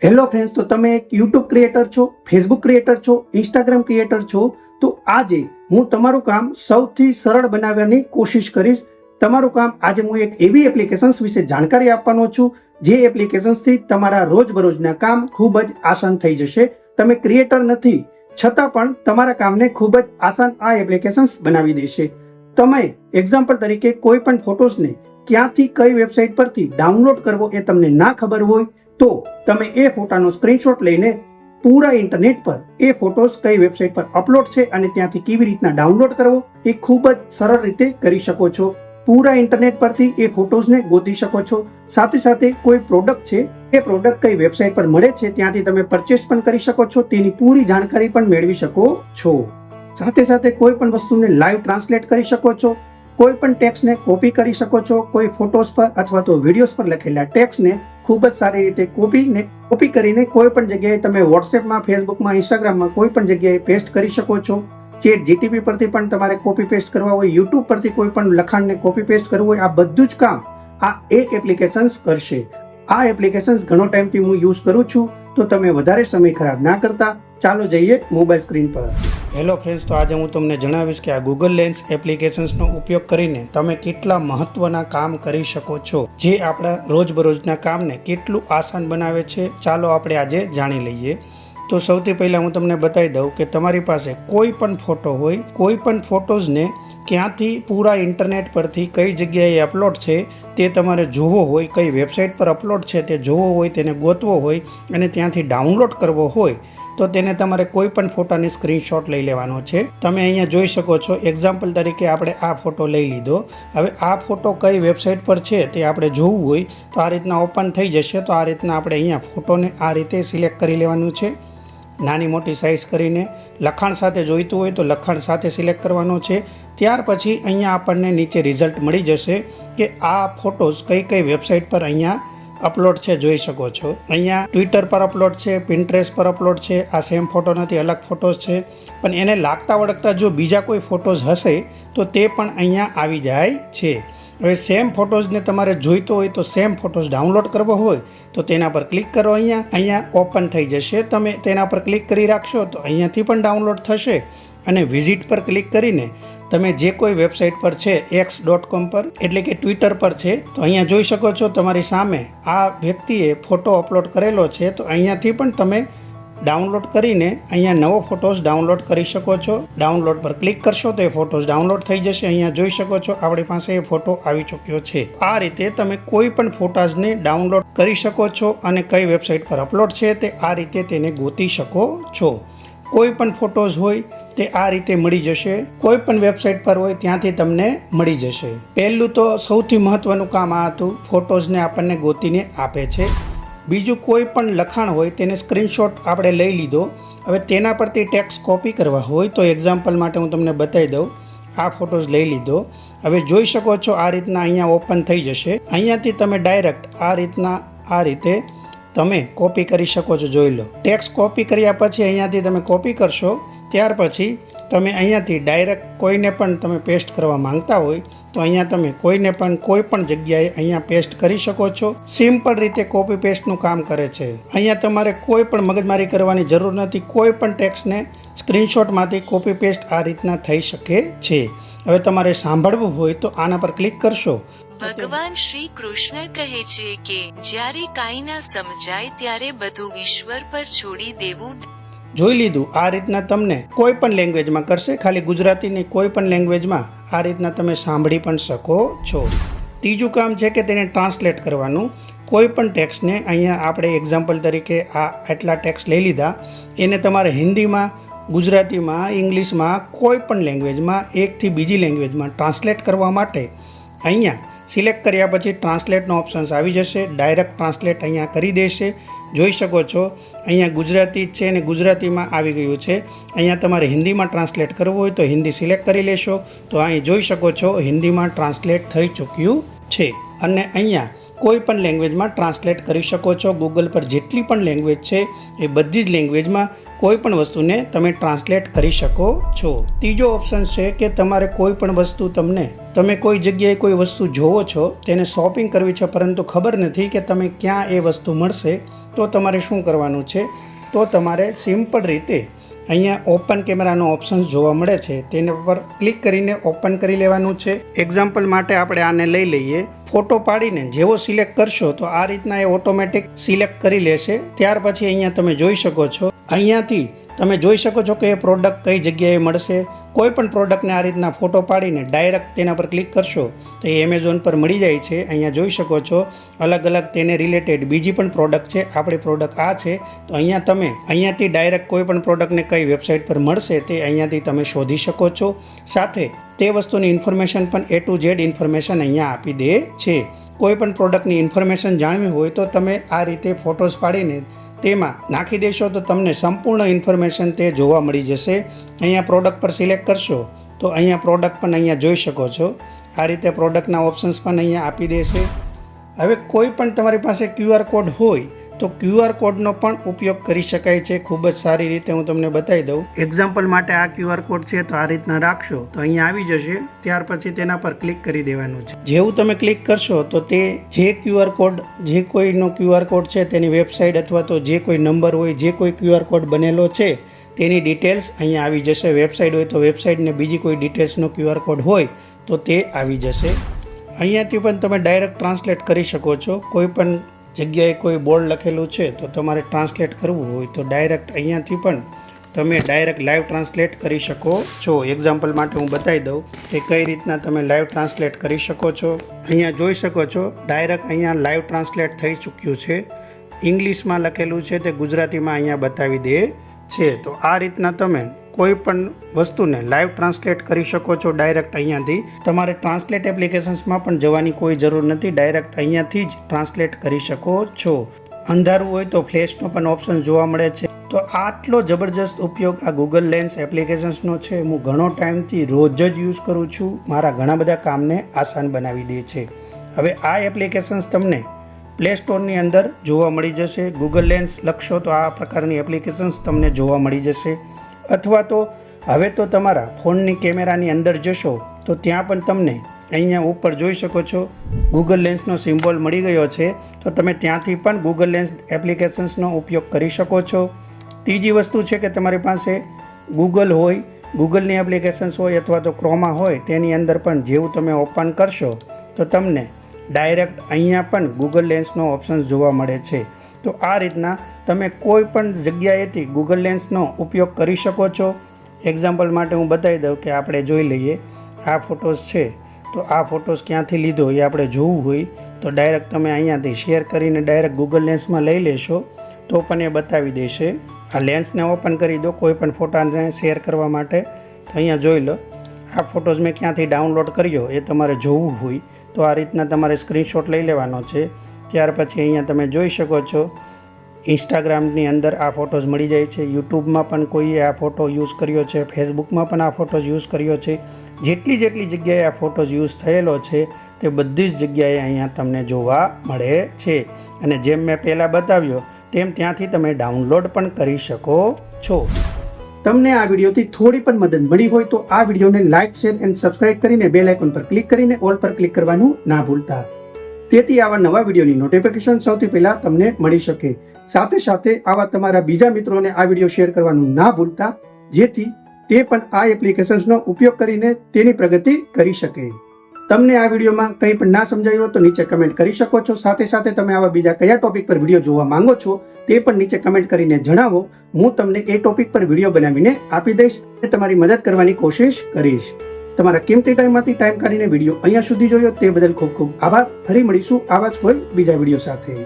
Hello friends, તો તમે એક યુટ્યુબ ક્રિએટર છો, ફેસબુક ક્રિએટર છો, ઇન્સ્ટાગ્રામ ક્રિએટર છો, તો આજે હું તમારું કામ સૌથી સરળ બનાવવાની કોશિશ કરીશ. તમારું કામ આજે હું એક એવી એપ્લિકેશન્સ વિશે જાણકારી આપવાનો છું જે એપ્લિકેશન્સથી તમારા રોજબરોજના કામ ખૂબ જ આસાન થઈ જશે. તમે ક્રિએટર નથી છતાં પણ તમારા કામને ખૂબ જ આસાન આ એપ્લિકેશન્સ બનાવી દેશે. તમે એક્ઝામ્પલ તરીકે કોઈ પણ ફોટોસને ક્યાંથી કઈ વેબસાઇટ પરથી ડાઉનલોડ કરવો એ તમને ના ખબર હોય તો તમે એ ફોટાનો સ્ક્રીનશોટ લઈને પૂરા ઇન્ટરનેટ પર એ ફોટોસ કઈ વેબસાઇટ પર અપલોડ છે અને ત્યાંથી કેવી રીતના ડાઉનલોડ કરવો એ ખૂબ જ સરળ રીતે કરી શકો છો. પૂરા ઇન્ટરનેટ પરથી એ ફોટોસને ગોતી શકો છો. સાથે સાથે કોઈ પ્રોડક્ટ છે, એ પ્રોડક્ટ કઈ વેબસાઇટ પર મળે છે ત્યાંથી તમે પરચેસ પણ કરી શકો છો, તેની પૂરી જાણકારી પણ મેળવી શકો છો. સાથે સાથે કોઈ પણ વસ્તુને લાઈવ ટ્રાન્સલેટ કરી શકો છો, કોઈ પણ ટેક્સ્ટને કોપી કરી શકો છો. કોઈ ફોટોસ પર અથવા તો વિડીયોઝ પર લખેલા ટેક્સ્ટને ખૂબ જ સારી રીતે કોપી કરીને કોઈ પણ જગ્યાએ તમે વોટ્સએપમાં, ફેસબુકમાં, ઇન્સ્ટાગ્રામમાં કોઈ પણ જગ્યાએ પેસ્ટ કરી શકો છો. ચેટ જીટીપી પરથી પણ તમારે કોપી પેસ્ટ કરવા હોય, યુટ્યુબ પરથી કોઈ પણ લખાણને કોપી પેસ્ટ કરવું હોય, આ બધું જ કામ આ એક એપ્લિકેશન્સ કરશે. આ એપ્લિકેશન્સ ઘણો ટાઈમથી હું યુઝ કરું છું, તો તમે વધારે સમય ખરાબ ના કરતા ચાલો જઈએ મોબાઈલ સ્ક્રીન પર. હેલો ફ્રેન્ડ્સ, તો આજે હું તમને જણાવીશ કે આ ગૂગલ લેન્સ એપ્લિકેશન્સનો ઉપયોગ કરીને તમે કેટલા મહત્વના કામ કરી શકો છો, જે આપણા રોજબરોજના કામને કેટલું આસાન બનાવે છે. ચાલો આપણે આજે જાણી લઈએ. તો સૌથી પહેલાં હું તમને બતાવી દઉં કે તમારી પાસે કોઈ પણ ફોટો હોય, કોઈ પણ ફોટોઝને ક્યાંથી પૂરા ઇન્ટરનેટ પરથી કઈ જગ્યાએ અપલોડ છે તે તમારે જોવો હોય, કઈ વેબસાઇટ પર અપલોડ છે તે જોવો હોય, તેને ગોતવો હોય અને ત્યાંથી ડાઉનલોડ કરવો હોય તો તેને તમારે કોઈ પણ ફોટાની સ્ક્રીનશોટ લઈ લેવાનો છે. તમે અહીંયા જોઈ શકો છો. એક્ઝામ્પલ તરીકે આપણે આ ફોટો લઈ લીધો. હવે આ ફોટો કઈ વેબસાઇટ પર છે તે આપણે જોવું હોય તો આ રીતના ઓપન થઈ જશે. તો આ રીતના આપણે અહીંયા ફોટોને આ રીતે સિલેક્ટ કરી લેવાનું છે, નાની મોટી સાઇઝ કરીને. લખાણ સાથે જોઈતું હોય તો લખાણ સાથે સિલેક્ટ કરવાનો છે. ત્યાર પછી અહીંયા આપણને નીચે રિઝલ્ટ મળી જશે કે આ ફોટોઝ કઈ કઈ વેબસાઇટ પર અહીંયા અપલોડ છે, જોઈ શકો છો. અહીંયા ટ્વિટર પર અપલોડ છે, પિન્ટરેસ્ટ પર અપલોડ છે. આ સેમ ફોટો નથી, અલગ ફોટોઝ છે. પણ એને લાગતા વળગતા જો બીજા કોઈ ફોટોઝ હશે તો તે પણ અહીંયા આવી જાય છે. હવે સેમ ફોટોઝને તમારે જોઈતો હોય તો સેમ ફોટોઝ ડાઉનલોડ કરવો હોય તો તેના પર ક્લિક કરો. અહીંયા ઓપન થઈ જશે. તમે તેના પર ક્લિક કરી રાખશો તો અહીંયાથી પણ ડાઉનલોડ થશે. અને વિઝિટ પર ક્લિક કરીને તમે જે કોઈ વેબસાઇટ પર છે, x.com પર એટલે કે ટ્વિટર પર છે, તો અહીંયા જોઈ શકો છો તમારી સામે આ વ્યક્તિએ ફોટો અપલોડ કરેલો છે. તો અહીંયાથી પણ તમે ડાઉનલોડ કરીને અહીંયા નવો ફોટોઝ ડાઉનલોડ કરી શકો છો. ડાઉનલોડ પર ક્લિક કરશો તો એ ફોટોઝ ડાઉનલોડ થઈ જશે. અહીંયા જોઈ શકો છો આપણી પાસે એ ફોટો આવી ચૂક્યો છે. આ રીતે તમે કોઈ પણ ફોટાઝને ડાઉનલોડ કરી શકો છો અને કઈ વેબસાઇટ પર અપલોડ છે તે આ રીતે તેને ગોતી શકો છો. કોઈ પણ ફોટોઝ હોય તે આ રીતે મળી જશે. કોઈ પણ વેબસાઇટ પર હોય ત્યાંથી તમને મળી જશે. પહેલું તો સૌથી મહત્વનું કામ આ હતું, ફોટોઝને આપણને ગોતીને આપે છે. બીજું, કોઈ પણ લખાણ હોય તેને સ્ક્રીનશોટ આપણે લઈ લીધો. હવે તેના પરથી ટેક્સ્ટ કોપી કરવા હોય તો એક્ઝામ્પલ માટે હું તમને બતાવી દઉં. આ ફોટોઝ લઈ લીધો. હવે જોઈ શકો છો આ રીતના અહીંયા ઓપન થઈ જશે. અહીંયાથી તમે ડાયરેક્ટ આ રીતે તમે કોપી કરી શકો છો. જોઈ લો, ટેક્સ્ટ કોપી કર્યા પછી અહીંયાથી તમે કોપી કરશો. ત્યાર પછી તમે અહીંયાથી ડાયરેક્ટ કોઈને પણ તમે પેસ્ટ કરવા માંગતા હોય તો અહીંયા તમે કોઈને પણ કોઈ પણ જગ્યાએ અહીંયા પેસ્ટ કરી શકો છો. સિમ્પલ રીતે કોપી પેસ્ટનું કામ કરે છે. અહીંયા તમારે કોઈ પણ મગજમારી કરવાની જરૂર નથી. કોઈ પણ ટેક્સ્ટને સ્ક્રીનશોટમાંથી કોપી પેસ્ટ આ રીતના થઈ શકે છે. હવે તમારે સાંભળવું હોય તો આના પર ક્લિક કરશો. ભગવાન શ્રી કૃષ્ણ કહે છે કે જ્યારે કાંઈ ના સમજાય ત્યારે બધું ઈશ્વર પર છોડી દેવું. જોઈ લીધું. આ રીતના તમને કોઈ પણ લેંગ્વેજમાં કરશે, ખાલી ગુજરાતીની કોઈ પણ લેંગ્વેજમાં આ રીતના તમે સાંભળી પણ શકો છો. ત્રીજું કામ છે કે તેને ટ્રાન્સલેટ કરવાનું. કોઈ પણ ટેક્સ્ટને અહીંયા આપણે એક્ઝામ્પલ તરીકે આટલા ટેક્સ્ટ લઈ લીધા, એને તમારે હિન્દીમાં, ગુજરાતીમાં, ઇંગ્લિશમાં, કોઈ પણ લેંગ્વેજમાં, એકથી બીજી લેંગ્વેજમાં ટ્રાન્સલેટ કરવા માટે અહીંયા સિલેક્ટ કર્યા પછી ટ્રાન્સલેટનો ઓપ્શન્સ આવી જશે. ડાયરેક્ટ ટ્રાન્સલેટ અહીંયા કરી દેશે. જોઈ શકો છો અહીંયા ગુજરાતી છે અને ગુજરાતીમાં આવી ગયું છે. અહીંયા તમારે હિન્દીમાં ટ્રાન્સલેટ કરવું હોય તો હિન્દી સિલેક્ટ કરી લેશો તો અહીં જોઈ શકો છો હિન્દીમાં ટ્રાન્સલેટ થઈ ચૂક્યું છે. અને અહીંયા કોઈ પણ લેંગ્વેજમાં ટ્રાન્સલેટ કરી શકો છો. ગૂગલ પર જેટલી પણ લેંગ્વેજ છે એ બધી જ લેંગ્વેજમાં કોઈ પણ વસ્તુને તમે ટ્રાન્સલેટ કરી શકો છો. ત્રીજો ઓપ્શન છે કે તમારે કોઈ પણ વસ્તુ તમે કોઈ જગ્યાએ કોઈ વસ્તુ જોવો છો, તેને શોપિંગ કરવી છે પરંતુ ખબર નથી કે તમે ક્યાં એ વસ્તુ મળશે, તો તમારે શું કરવાનું છે? તો તમારે સિમ્પલ રીતે અહીંયા ઓપન કેમેરાનો ઓપ્શન જોવા મળે છે, તેના પર ક્લિક કરીને ઓપન કરી લેવાનું છે. એક્ઝામ્પલ માટે આપણે આને લઈ લઈએ. ફોટો પાડીને જેવો સિલેક્ટ કરશો તો આ રીતના એ ઓટોમેટિક સિલેક્ટ કરી લેશે. ત્યાર પછી અહીંયા તમે જોઈ શકો છો, અહીંયાથી તમે જોઈ શકો છો કે એ પ્રોડક્ટ કઈ જગ્યાએ મળશે. કોઈ પણ પ્રોડક્ટને આ રીતના ફોટો પાડીને ડાયરેક્ટ તેના પર ક્લિક કરશો તો એ એમેઝોન પર મળી જાય છે. અહીંયા જોઈ શકો છો અલગ અલગ તેને રિલેટેડ બીજી પણ પ્રોડક્ટ છે. આપણી પ્રોડક્ટ આ છે તો અહીંયાથી ડાયરેક્ટ કોઈ પણ પ્રોડક્ટને કઈ વેબસાઇટ પર મળશે તે અહીંયાથી તમે શોધી શકો છો. સાથે તે વસ્તુની ઇન્ફોર્મેશન પણ A to Z ઇન્ફોર્મેશન અહીંયા આપી દે છે. કોઈ પણ પ્રોડક્ટની ઇન્ફોર્મેશન જાણવી હોય તો તમે આ રીતે ફોટોસ પાડીને તેમાં નાખી દેશો તો તમને સંપૂર્ણ ઇન્ફોર્મેશન તે જોવા મળી જશે. અહીંયા પ્રોડક્ટ પર સિલેક્ટ કરશો તો અહીંયા પ્રોડક્ટ પણ અહીંયા જોઈ શકો છો. આ રીતે પ્રોડક્ટના ઓપ્શન્સ પણ અહીંયા આપી દેશે. હવે કોઈ પણ તમારી પાસે QR કોડ હોય તો QR કોડનો પણ ઉપયોગ કરી શકાય છે. ખૂબ જ સારી રીતે હું તમને બતાવી દઉં. એક્ઝામ્પલ માટે આ QR કોડ છે તો આ રીતના રાખશો તો અહીંયા આવી જશે. ત્યાર પછી તેના પર ક્લિક કરી દેવાનું છે. જેવું તમે ક્લિક કરશો તો તે જે કોઈનો QR કોડ છે તેની વેબસાઇટ અથવા તો જે કોઈ નંબર હોય, જે કોઈ QR કોડ બનેલો છે તેની ડિટેલ્સ અહીંયા આવી જશે. વેબસાઇટ હોય તો વેબસાઇટ ને બીજી કોઈ ડિટેલ્સનો QR કોડ હોય તો તે આવી જશે. અહીંયાથી પણ તમે ડાયરેક્ટ ટ્રાન્સલેટ કરી શકો છો. કોઈ પણ જગ્યાએ કોઈ બોર્ડ લખેલું છે તો તમારે ટ્રાન્સલેટ કરવું હોય તો ડાયરેક્ટ અહીંયાથી પણ તમે ડાયરેક્ટ લાઈવ ટ્રાન્સલેટ કરી શકો છો. એક્ઝામ્પલ માટે હું બતાવી દઉં કે કઈ રીતના તમે લાઈવ ટ્રાન્સલેટ કરી શકો છો. અહીંયા જોઈ શકો છો ડાયરેક્ટ અહીંયા લાઈવ ટ્રાન્સલેટ થઈ ચૂક્યું છે. ઇંગ્લિશમાં લખેલું છે તે ગુજરાતીમાં અહીંયા બતાવી દે છે. તો આ રીતના તમે કોઈ પણ વસ્તુને લાઈવ ટ્રાન્સલેટ કરી શકો છો ડાયરેક્ટ અહીંયાથી. તમારે ટ્રાન્સલેટ એપ્લિકેશન્સમાં પણ જવાની કોઈ જરૂર નથી, ડાયરેક્ટ અહીંયાથી જ ટ્રાન્સલેટ કરી શકો છો. અંધારું હોય તો ફ્લેશનો પણ ઓપ્શન જોવા મળે છે. તો આટલો જબરજસ્ત ઉપયોગ આ ગૂગલ લેન્સ એપ્લિકેશન્સનો છે. હું ઘણો ટાઈમથી રોજ જ યુઝ કરું છું. મારા ઘણા બધા કામને આસાન બનાવી દે છે. હવે આ એપ્લિકેશન્સ તમને પ્લે સ્ટોરની અંદર જોવા મળી જશે. ગૂગલ લેન્સ લખશો તો આ પ્રકારની એપ્લિકેશન્સ તમને જોવા મળી જશે. અથવા તો હવે તો તમારા ફોનની કેમેરાની અંદર જશો તો ત્યાં પણ તમને અહીંયા ઉપર જોઈ શકો છો ગૂગલ લેન્સનો સિમ્બોલ મળી ગયો છે. તો તમે ત્યાંથી પણ ગૂગલ લેન્સ એપ્લિકેશન્સનો ઉપયોગ કરી શકો છો. ત્રીજી વસ્તુ છે કે તમારી પાસે ગૂગલ હોય, ગૂગલની એપ્લિકેશન્સ હોય અથવા તો ક્રોમા હોય તેની અંદર પણ જેવું તમે ઓપન કરશો તો તમને ડાયરેક્ટ અહીંયા પણ ગૂગલ લેન્સનો ઓપ્શન જોવા મળે છે. તો આ રીતના તમે કોઈ પણ જગ્યાએથી ગૂગલ લેન્સનો ઉપયોગ કરી શકો છો. એક્ઝામ્પલ માટે હું બતાવી દઉં કે આપણે જોઈ લઈએ. આ ફોટોસ છે તો આ ફોટોસ ક્યાંથી લીધો એ આપણે જોવું હોય તો ડાયરેક્ટ તમે અહીંયાથી શેર કરીને ડાયરેક્ટ ગૂગલ લેન્સમાં લઈ લેશો તો પણ એ બતાવી દેશે. આ લેન્સને ઓપન કરી દો કોઈ પણ ફોટાને શેર કરવા માટે. તો અહીંયા જોઈ લો આ ફોટોસ મેં ક્યાંથી ડાઉનલોડ કર્યો એ તમારે જોવું હોય તો આ રીતના તમારે સ્ક્રીનશોટ લઈ લેવાનો છે. ત્યાર પછી અહીંયા તમે જોઈ શકો છો ઇન્સ્ટાગ્રામની અંદર આ ફોટોઝ મળી જાય છે. યુટ્યુબમાં પણ કોઈએ આ ફોટો યુઝ કર્યો છે, ફેસબુકમાં પણ આ ફોટોઝ યુઝ કર્યો છે. જેટલી જગ્યાએ આ ફોટોઝ યુઝ થયેલો છે તે બધી જ જગ્યાએ અહીંયા તમને જોવા મળે છે. અને જેમ મેં પહેલાં બતાવ્યો તેમ ત્યાંથી તમે ડાઉનલોડ પણ કરી શકો છો. તમને આ વિડીયોથી થોડી પણ મદદ મળી હોય તો આ વિડીયોને લાઇક, શેર એન્ડ સબસ્ક્રાઇબ કરીને બેલ આઇકોન પર ક્લિક કરીને ઓલ પર ક્લિક કરવાનું ના ભૂલતા. તેથી આવા નવા વિડીયોની નોટિફિકેશન સૌથી પહેલા તમને મળી શકે. સાથે સાથે આવા તમારા બીજા મિત્રોને આ વિડીયો શેર કરવાનું ના ભૂલતા, જેથી તે પણ આ એપ્લિકેશન્સનો ઉપયોગ કરીને તેની પ્રગતિ કરી શકે. તમને આ વિડીયોમાં કંઈ પણ ના સમજાયું તો નીચે કમેન્ટ કરી શકો છો. સાથે સાથે તમે આવા બીજા કયા ટોપિક પર વિડીયો જોવા માંગો છો તે પણ નીચે કમેન્ટ કરીને જણાવો. હું તમને એ ટોપિક પર વિડીયો બનાવીને આપી દઈશ અને તમારી મદદ કરવાની કોશિશ કરીશ. તમારા કિંમતી ટાઈમમાંથી ટાઈમ કાઢીને વિડીયો અહીંયા સુધી જોયો તે બદલ ખૂબ ખૂબ આભાર. ફરી મળીશું આવા જ કોઈ બીજા વિડીયો સાથે.